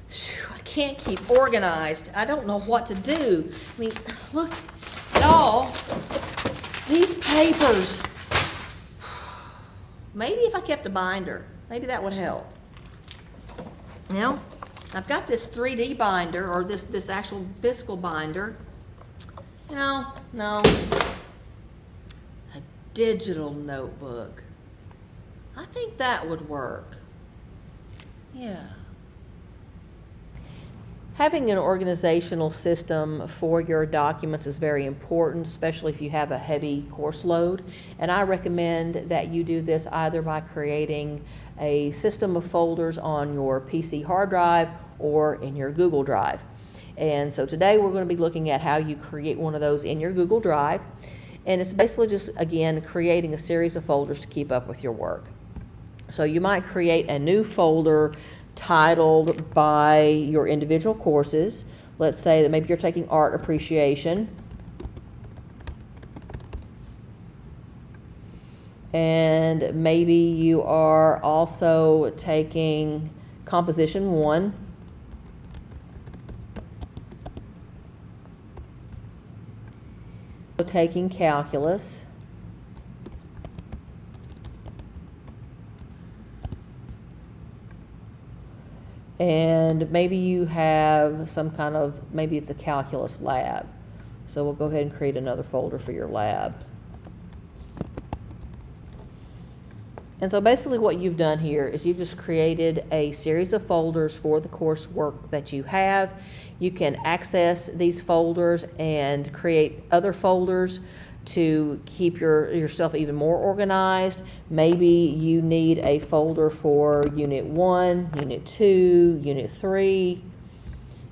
I can't keep organized. I don't know what to do. I mean, look at all these papers. Maybe if I kept a binder, maybe that would help. You know, I've got this 3D binder, or this actual physical binder. No. A digital notebook. I think that would work. Yeah. Having an organizational system for your documents is very important, especially if you have a heavy course load. And I recommend that you do this either by creating a system of folders on your PC hard drive or in your Google Drive. And so today we're going to be looking at how you create one of those in your Google Drive. And it's basically just, again, creating a series of folders to keep up with your work. So you might create a new folder titled by your individual courses. Let's say that maybe you're taking art appreciation. And maybe you are also taking composition 1. Taking calculus. And maybe you have some kind of, maybe it's a calculus lab. So we'll go ahead and create another folder for your lab. And so basically what you've done here is you've just created a series of folders for the coursework that you have. You can access these folders and create other folders to keep yourself even more organized. Maybe you need a folder for Unit 1, Unit 2, Unit 3.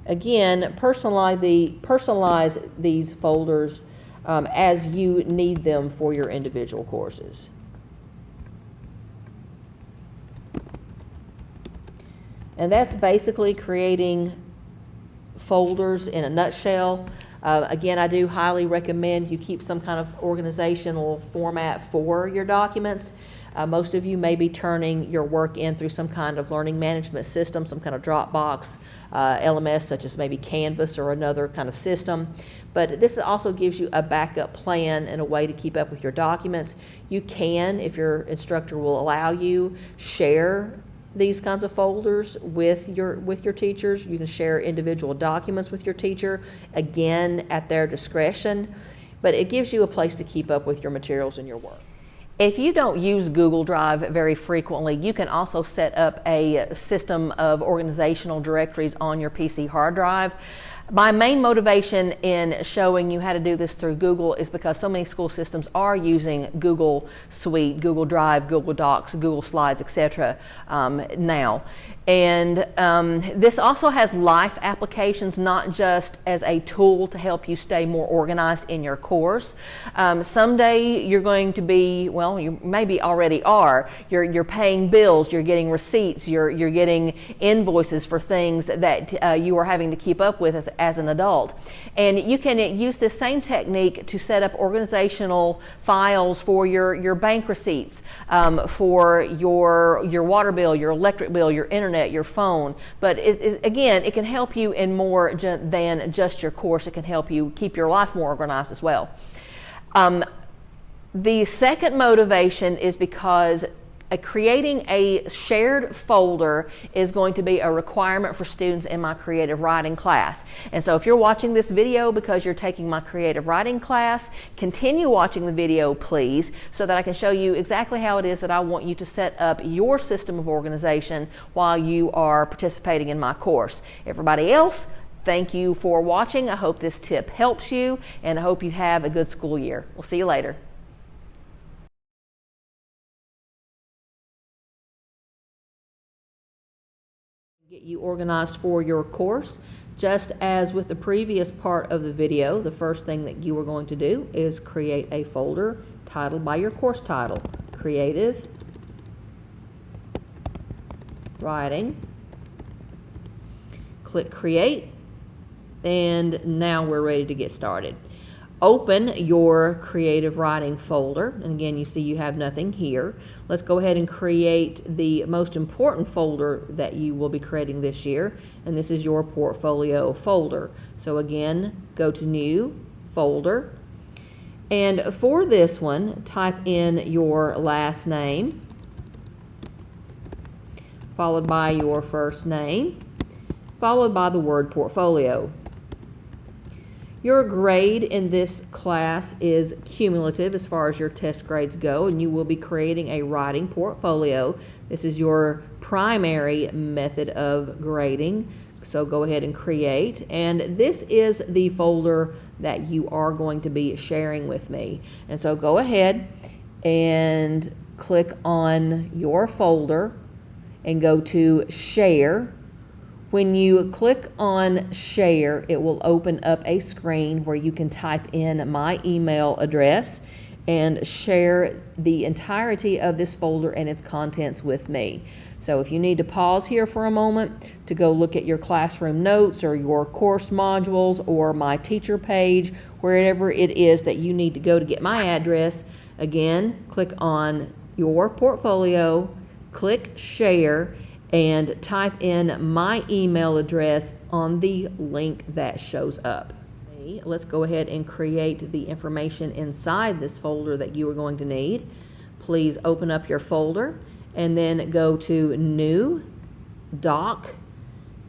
Again, personalize these folders as you need them for your individual courses. And that's basically creating folders in a nutshell. Again, I do highly recommend you keep some kind of organizational format for your documents. Most of you may be turning your work in through some kind of learning management system, some kind of Dropbox, LMS, such as maybe Canvas or another kind of system. But this also gives you a backup plan and a way to keep up with your documents. You can, if your instructor will allow you, share these kinds of folders with your teachers. You can share individual documents with your teacher, again, at their discretion, but it gives you a place to keep up with your materials and your work. If you don't use Google Drive very frequently, you can also set up a system of organizational directories on your PC hard drive. My main motivation in showing you how to do this through Google is because so many school systems are using Google Suite, Google Drive, Google Docs, Google Slides, etc. Now. And this also has life applications, not just as a tool to help you stay more organized in your course. Someday you're going to be, well, you maybe already are, you're paying bills, you're getting receipts, you're getting invoices for things that you are having to keep up with as an adult. And you can use this same technique to set up organizational files for your bank receipts, for your water bill, your electric bill, your internet, your phone. But again, it can help you in more than just your course. It can help you keep your life more organized as well. The second motivation is because creating a shared folder is going to be a requirement for students in my creative writing class. And so if you're watching this video because you're taking my creative writing class, continue watching the video, please, so that I can show you exactly how it is that I want you to set up your system of organization while you are participating in my course. Everybody else, thank you for watching. I hope this tip helps you, and I hope you have a good school year. We'll see you later. Get you organized for your course. Just as with the previous part of the video, the first thing that you are going to do is create a folder titled by your course title, Creative Writing. Click Create, and now we're ready to get started. open your creative writing folder, and again, you see you have nothing here. Let's go ahead and create the most important folder that you will be creating this year, and this is your portfolio folder. So again, go to New, Folder, and for this one, type in your last name, followed by your first name, followed by the word portfolio. Your grade in this class is cumulative as far as your test grades go, and you will be creating a writing portfolio. This is your primary method of grading, so go ahead and create. And this is the folder that you are going to be sharing with me. And so go ahead and click on your folder and go to Share. When you click on Share, it will open up a screen where you can type in my email address and share the entirety of this folder and its contents with me. So if you need to pause here for a moment to go look at your classroom notes or your course modules or my teacher page, wherever it is that you need to go to get my address, again, click on your portfolio, click Share, and type in my email address on the link that shows up. Let's go ahead and create the information inside this folder that you are going to need. Please open up your folder and then go to New, Doc,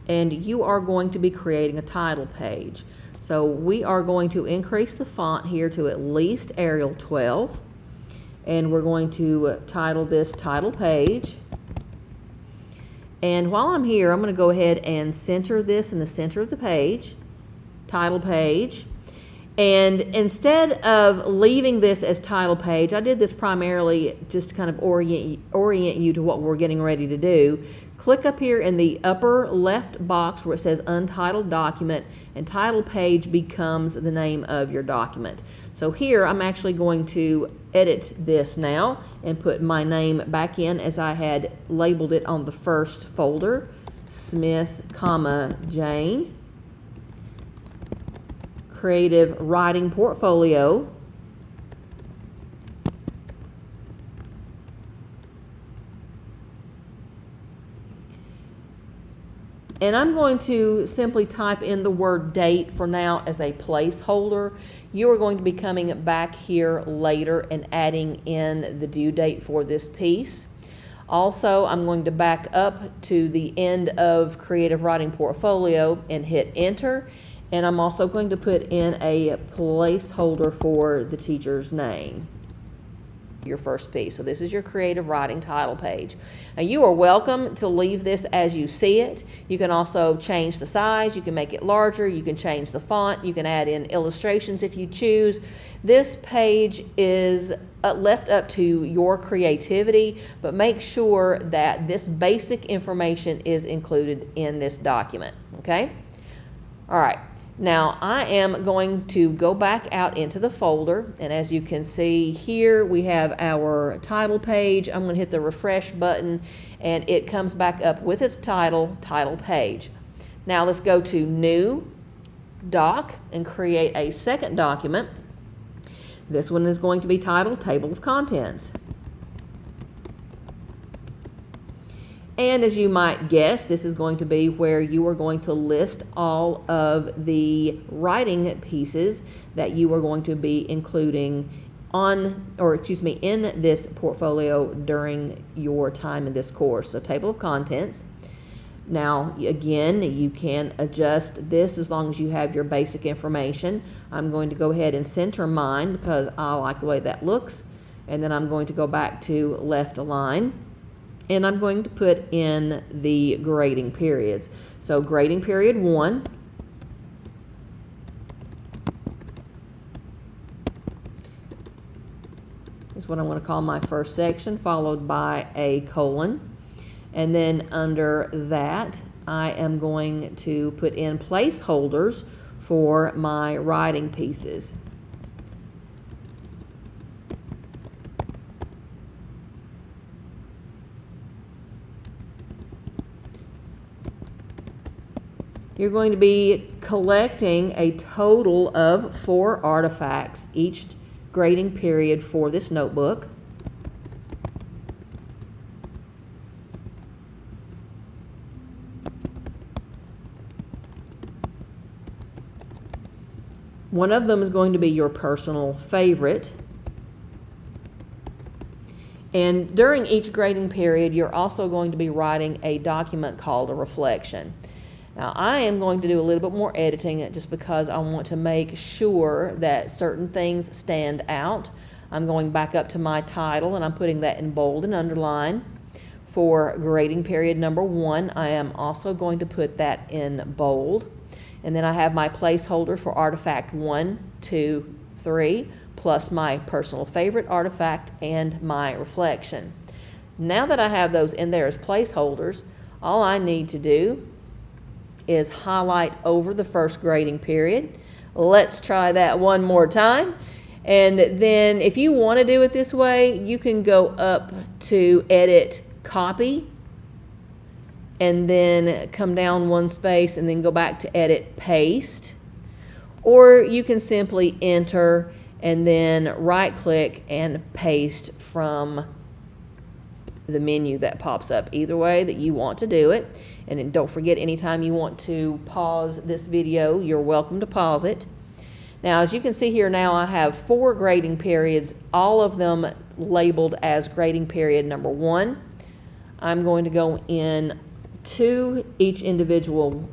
and you are going to be creating a title page. So we are going to increase the font here to at least Arial 12, and we're going to title this Title Page. And while I'm here, I'm going to go ahead and center this in the center of the page, title page. And instead of leaving this as title page, I did this primarily just to kind of orient you to what we're getting ready to do. Click up here in the upper left box where it says Untitled Document, and title page becomes the name of your document. So here I'm actually going to edit this now and put my name back in as I had labeled it on the first folder, Smith, Jane. Creative Writing Portfolio. And I'm going to simply type in the word date for now as a placeholder. You are going to be coming back here later and adding in the due date for this piece. Also, I'm going to back up to the end of Creative Writing Portfolio and hit Enter. And I'm also going to put in a placeholder for the teacher's name, your first piece. So this is your creative writing title page. Now you are welcome to leave this as you see it. You can also change the size, you can make it larger, you can change the font, you can add in illustrations if you choose. This page is left up to your creativity, but make sure that this basic information is included in this document, okay? All right. Now I am going to go back out into the folder, and as you can see here we have our title page. I'm going to hit the refresh button and it comes back up with its title page. Now let's go to New, Doc, and create a second document. This one is going to be titled Table of Contents. And as you might guess, this is going to be where you are going to list all of the writing pieces that you are going to be including in this portfolio during your time in this course. So table of contents. Now, again, you can adjust this as long as you have your basic information. I'm going to go ahead and center mine because I like the way that looks. And then I'm going to go back to left align. And I'm going to put in the grading periods. So grading period 1. Is what I'm going to call my first section, followed by a colon. And then under that, I am going to put in placeholders for my writing pieces. you're going to be collecting a total of 4 artifacts each grading period for this notebook. One of them is going to be your personal favorite. And during each grading period, you're also going to be writing a document called a reflection. Now, I am going to do a little bit more editing just because I want to make sure that certain things stand out. I'm going back up to my title and I'm putting that in bold and underline. For grading period number 1, I am also going to put that in bold. And then I have my placeholder for artifact 1, 2, 3, plus my personal favorite artifact and my reflection. Now that I have those in there as placeholders, all I need to do is highlight over the first grading period. Let's try that one more time. And then if you want to do it this way, you can go up to edit copy and then come down one space and then go back to edit paste. Or you can simply enter and then right click and paste from the menu that pops up. Either way that you want to do it. And then don't forget, anytime you want to pause this video, you're welcome to pause it. Now, as you can see here now, I have 4 grading periods, all of them labeled as grading period number 1. I'm going to go in to each individual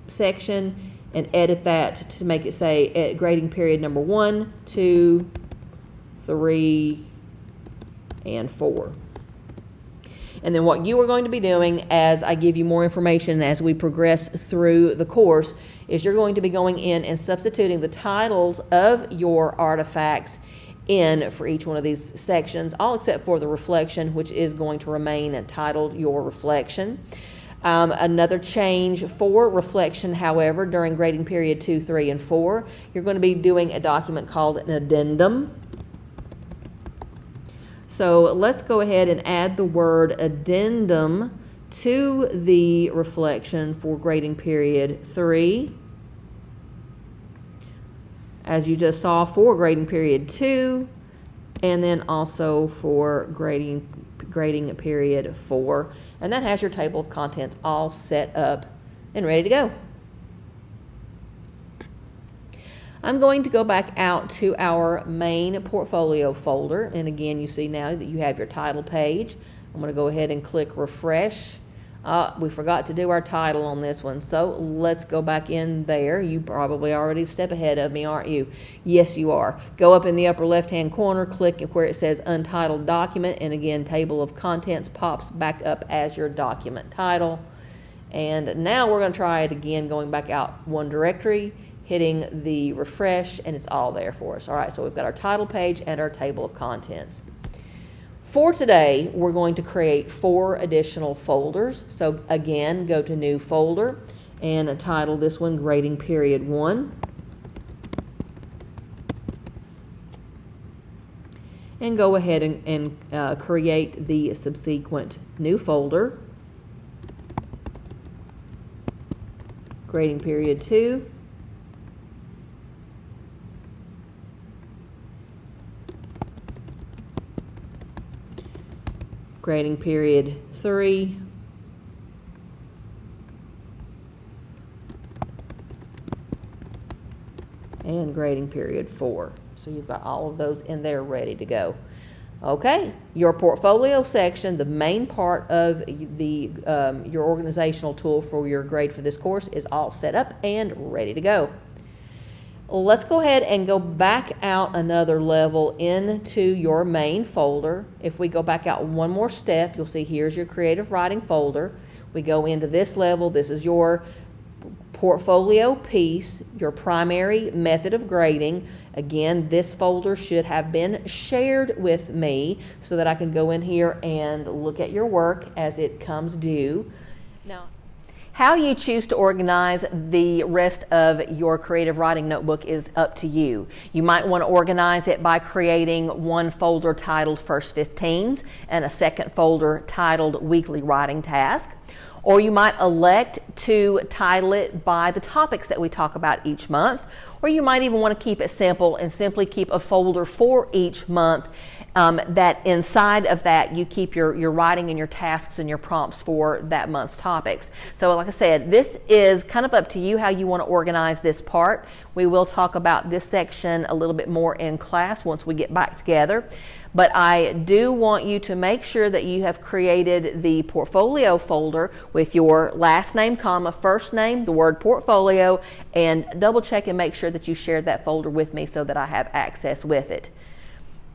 section and edit that to make it say grading period number 1, 2, 3, and 4. And then what you are going to be doing as I give you more information as we progress through the course is you're going to be going in and substituting the titles of your artifacts in for each one of these sections, all except for the reflection, which is going to remain entitled Your Reflection. Another change for reflection, however, during grading period 2, 3, and 4, you're going to be doing a document called an addendum. So let's go ahead and add the word addendum to the reflection for grading period 3. As you just saw for grading period 2, and then also for grading period 4. And that has your table of contents all set up and ready to go. I'm going to go back out to our main portfolio folder. And again, you see now that you have your title page. I'm going to go ahead and click refresh. We forgot to do our title on this one, so let's go back in there. You probably already a step ahead of me, aren't you? Yes, you are. Go up in the upper left-hand corner, click where it says Untitled Document, and again, Table of Contents pops back up as your document title. And now we're going to try it again, going back out one directory, hitting the refresh, and it's all there for us. All right, so we've got our title page and our Table of Contents. For today, we're going to create 4 additional folders. So again, go to New Folder and title this one Grading Period 1. And go ahead and create the subsequent new folder, Grading Period 2. Grading period 3, and grading period 4. So you've got all of those in there ready to go. Okay, your portfolio section, the main part of the your organizational tool for your grade for this course, is all set up and ready to go. Let's go ahead and go back out another level into your main folder. If we go back out one more step, you'll see here's your creative writing folder. We go into this level. This is your portfolio piece, your primary method of grading. Again, this folder should have been shared with me so that I can go in here and look at your work as it comes due. Now, how you choose to organize the rest of your creative writing notebook is up to you. You might want to organize it by creating one folder titled First 15s and a second folder titled Weekly Writing Task. Or you might elect to title it by the topics that we talk about each month. Or you might even want to keep it simple and simply keep a folder for each month, that inside of that you keep your writing and your tasks and your prompts for that month's topics. So like I said, this is kind of up to you how you want to organize this part. We will talk about this section a little bit more in class once we get back together. But I do want you to make sure that you have created the portfolio folder with your last name, comma, first name, the word portfolio, and double check and make sure that you shared that folder with me so that I have access with it.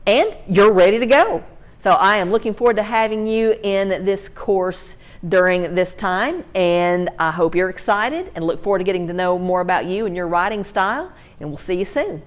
And you're ready to go. So I am looking forward to having you in this course during this time, and I hope you're excited and look forward to getting to know more about you and your writing style, and we'll see you soon.